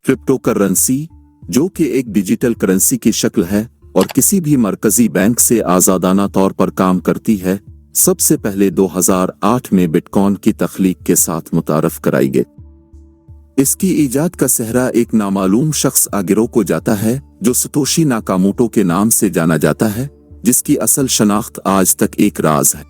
Crypto currency, जो कि एक डिजिटल करेंसी की शक्ल है और किसी भी मरकजी बैंक से आज़ादाना तौर पर काम करती है, सबसे पहले 2008 में बिटकॉइन की तख्लीक के साथ मुतारफ कराई गई। इसकी ईजाद का सेहरा एक नामालूम शख्स आगिरो को जाता है जो सतोशी नाकामोटो के नाम से जाना जाता है, जिसकी असल शनाख्त आज तक एक राज है।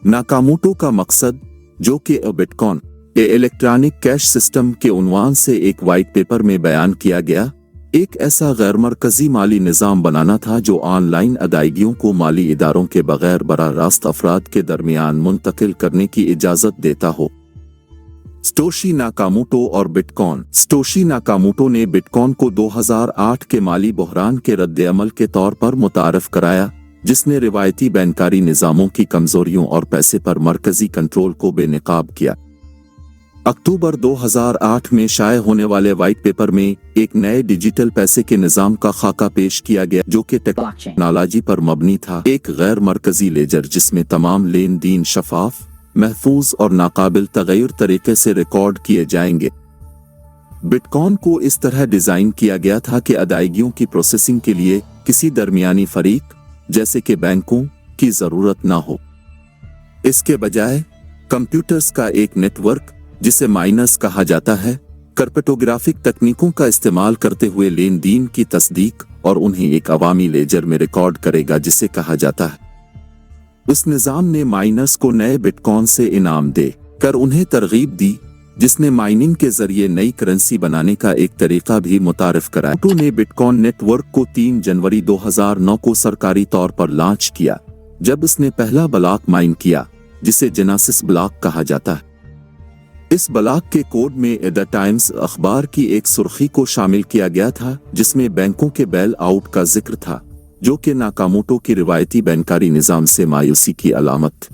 नाकामोटो का मकसद, जो कि बिटकॉइन इलेक्ट्रॉनिक कैश सिस्टम के उन्वान से एक वाइट पेपर में बयान किया गया, एक ऐसा गैर मरकजी माली निज़ाम बनाना था जो ऑनलाइन अदायगियों को माली इदारों के बगैर बराह रास्त अफराद के दरमियान मुंतकिल करने की इजाज़त देता हो। सतोशी नाकामोटो और बिटकॉइन। सतोशी नाकामोटो ने बिटकॉइन को 2008 के माली बहरान के रद्द-ए-अमल के तौर पर मुतारफ कराया, जिसने रिवायती बैंकारी निज़ामों की कमजोरियों और पैसे पर मरकजी कंट्रोल को बेनकाब किया। अक्टूबर 2008 में शाये होने वाले वाइट पेपर में एक नए डिजिटल पैसे के निज़ाम का खाका पेश किया गया, जो कि टेक्नोलॉजी पर मबनी था। एक गैर मरकजी लेजर जिसमें तमाम लेन देन शफाफ, महफूज और नाकाबिल तगैर तरीके से रिकॉर्ड किए जाएंगे। बिटकॉइन को इस तरह डिजाइन किया गया था कि अदायगियों की प्रोसेसिंग के लिए किसी दरमियानी फरीक, जैसे कि बैंकों, की जरूरत ना हो। इसके बजाय कंप्यूटर्स का एक नेटवर्क, जिसे माइनर्स कहा जाता है, क्रिप्टोग्राफिक तकनीकों का इस्तेमाल करते हुए लेन देन की तस्दीक और उन्हें एक अवामी लेजर में रिकॉर्ड करेगा, जिसे कहा जाता है। उस निज़ाम ने माइनर्स को नए बिटकॉइन से इनाम दे कर उन्हें तरगीब दी, जिसने माइनिंग के जरिए नई करेंसी बनाने का एक तरीका भी मुतारिफ कराया। टू ने बिटकॉइन नेटवर्क को 3 जनवरी 2009 को सरकारी तौर पर लॉन्च किया, जब उसने पहला ब्लॉक माइन किया, जिसे जेनेसिस ब्लॉक कहा जाता है। इस ब्लॉक के कोड में द टाइम्स अखबार की एक सुर्खी को शामिल किया गया था, जिसमें बैंकों के बेल आउट का जिक्र था, जो कि नाकामोटो की रिवायती बैंकारी निज़ाम से मायूसी की अलामत।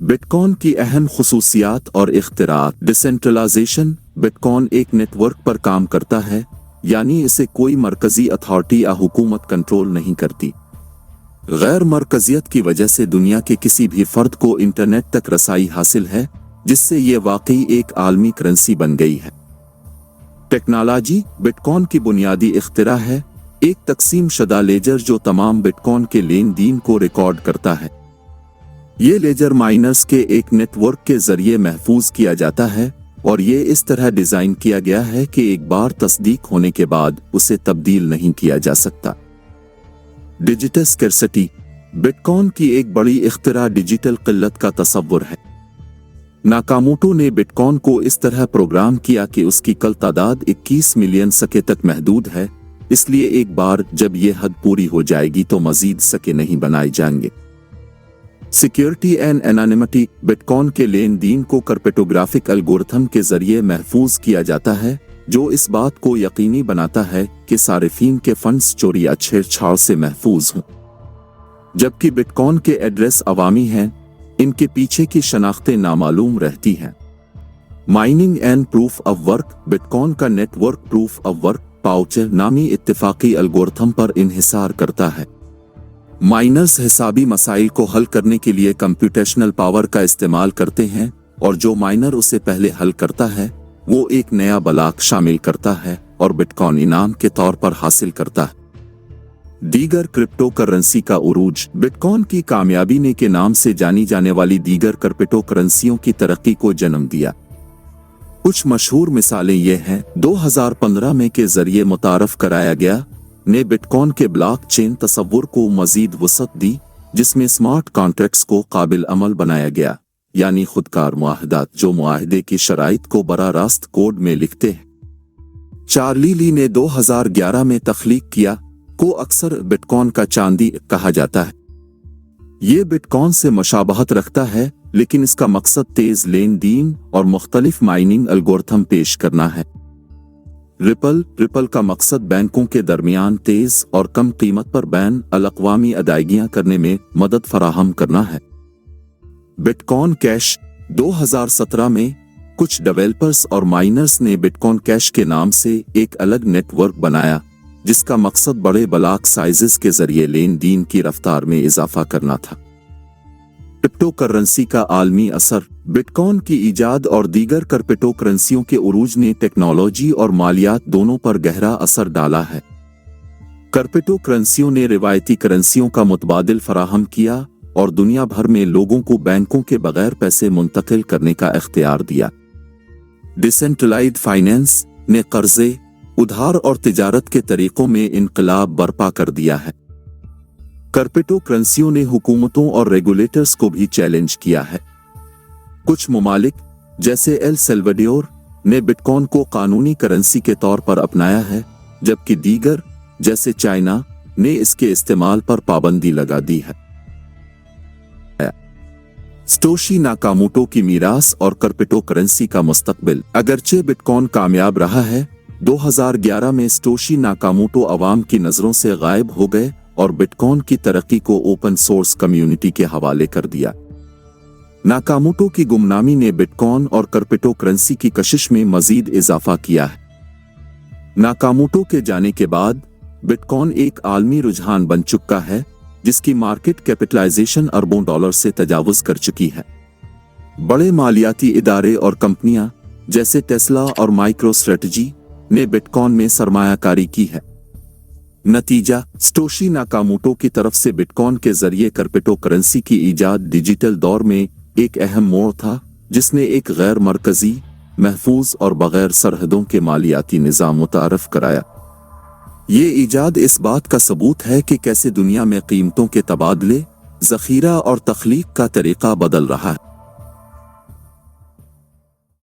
बिटकॉइन की अहम खुसूसियात और इख्तिरात। डिसेंट्रलाइजेशन। बिटकॉइन एक नेटवर्क पर काम करता है, यानी इसे कोई मरकजी अथॉरिटी या हुकूमत कंट्रोल नहीं करती। गैर मरकजियत की वजह से दुनिया के किसी भी फर्द को इंटरनेट तक रसाई हासिल है, जिससे ये वाकई एक आलमी करेंसी बन गई है। टेक्नोलॉजी। बिटकॉइन की बुनियादी इख्तिरा है एक तकसीम शुदा लेजर जो तमाम बिटकॉइन के लेन देन को रिकॉर्ड करता है। ये लेजर माइनर्स के एक नेटवर्क के जरिए महफूज किया जाता है और ये इस तरह डिजाइन किया गया है कि एक बार तस्दीक होने के बाद उसे तब्दील नहीं किया जा सकता। Digital scarcity. बिटकॉइन की एक बड़ी इख्तिरा डिजिटल किल्लत का तसव्वुर है। नाकामोटो ने बिटकॉइन को इस तरह प्रोग्राम किया कि उसकी कल तादाद 21 मिलियन सके तक महदूद है, इसलिए एक बार जब ये हद पूरी हो जाएगी तो मजीद सके नहीं बनाए जाएंगे। Security and anonymity. बिटकॉइन के लेन देन को क्रिप्टोग्राफिक एल्गोरिथम के जरिए महफूज किया जाता है, जो इस बात को यकीनी बनाता है कि सारिफीन के फंड्स चोरी या छेड़छाड़ से महफूज हों। जबकि बिटकॉइन के एड्रेस अवामी हैं, इनके पीछे की शनाख्तें नामालूम रहती हैं। Mining and proof of work. Bitcoin का नेटवर्क प्रूफ ऑफ वर्क पाउचर नामी इत्तेफाकी एल्गोरिथम पर इन्हिसार करता है। माइनर्स हिसाबी मसाइल को हल करने के लिए कंप्यूटेशनल पावर का इस्तेमाल करते हैं और जो माइनर उसे पहले हल करता है वो एक नया ब्लॉक शामिल करता है और बिटकॉइन इनाम के तौर पर हासिल करता है। दीगर क्रिप्टो करेंसी का उरूज। बिटकॉइन की कामयाबी ने के नाम से जानी जाने वाली दीगर क्रिप्टो करेंसियों की तरक्की को जन्म दिया। कुछ मशहूर मिसालें ये हैं। 2015 में के जरिए मुतारफ कराया गया ने बिटकॉइन के ब्लॉक चेन तसव्वुर को मजीद वसअत दी, जिसमें स्मार्ट कॉन्ट्रैक्ट्स को काबिल अमल बनाया गया, यानी खुदकार मुआहदात जो मुआहदे की शराइत को बराह रास्त कोड में लिखते हैं। चार्ली ली ने 2011 में तख्लीक किया, को अक्सर बिटकॉइन का चांदी कहा जाता है। ये बिटकॉइन से मुशाबहत रखता है, लेकिन इसका मकसद तेज लेन देन और मुख्तलिफ माइनिंग एल्गोरिथम पेश करना है। रिपल का मकसद बैंकों के दरमियान तेज और कम कीमत पर बैन अल-अक़वामी अदायगियां करने में मदद फराहम करना है। Bitcoin cash. 2017 में कुछ डेवलपर्स और माइनर्स ने बिटकॉइन कैश के नाम से एक अलग नेटवर्क बनाया, जिसका मकसद बड़े ब्लॉक साइजेस के जरिए लेन देन की रफ्तार में इजाफा करना था। क्रिप्टो करेंसी का आलमी असर। बिटकॉइन की ईजाद और दीगर क्रिप्टो करेंसियों के उरूज ने टेक्नोलॉजी और मालियात दोनों पर गहरा असर डाला है। क्रिप्टो करेंसियों ने रिवायती करेंसियों का मुतबादिल फराहम किया और दुनिया भर में लोगों को बैंकों के बगैर पैसे मुंतकिल करने का इख्तियार दिया। डिसेंट्रलाइज्ड फाइनेंस ने कर्जे, उधार और तिजारत के तरीकों में इनकलाब बर्पा कर दिया है। क्रिप्टो करेंसियों ने हुकूमतों और रेगुलेटर्स को भी चैलेंज किया है। कुछ ममालिक जैसे एल सल्वाडोर ने बिटकॉइन को कानूनी करेंसी के तौर पर अपनाया है, जबकि दीगर जैसे चाइना ने इसके इस्तेमाल पर पाबंदी लगा दी है। सटोशी नाकामोटो की मीरास और क्रिप्टो करेंसी का मुस्तकबिल। अगरचे बिटकॉइन कामयाब रहा है, 2011 में सटोशी नाकामोटो अवाम की नजरों से गायब हो गए और बिटकॉइन की तरक्की को ओपन सोर्स कम्युनिटी के हवाले कर दिया। नाकामोटो की गुमनामी ने बिटकॉइन और क्रिप्टो करेंसी की कशिश में मजीद इजाफा किया है। नाकामोटो के जाने के बाद बिटकॉइन एक आलमी रुझान बन चुका है, जिसकी मार्केट कैपिटलाइजेशन अरबों डॉलर से तजावुज कर चुकी है। बड़े मालियाती इदारे और कंपनियां जैसे टेस्ला और माइक्रोस्ट्रेटजी ने बिटकॉइन में सरमायाकारी की है। नतीजा, सटोशी नाकामोटो की तरफ से बिटकॉइन के जरिए क्रिप्टो करेंसी की ईजाद डिजिटल दौर में एक अहम मोड़ था, जिसने एक गैर मरकजी, महफूज और बगैर सरहदों के मालियाती निज़ाम मुतारफ कराया। ये ईजाद इस बात का सबूत है कि कैसे दुनिया में कीमतों के तबादले, ज़ख़ीरा और तख्लीक का तरीका बदल रहा है।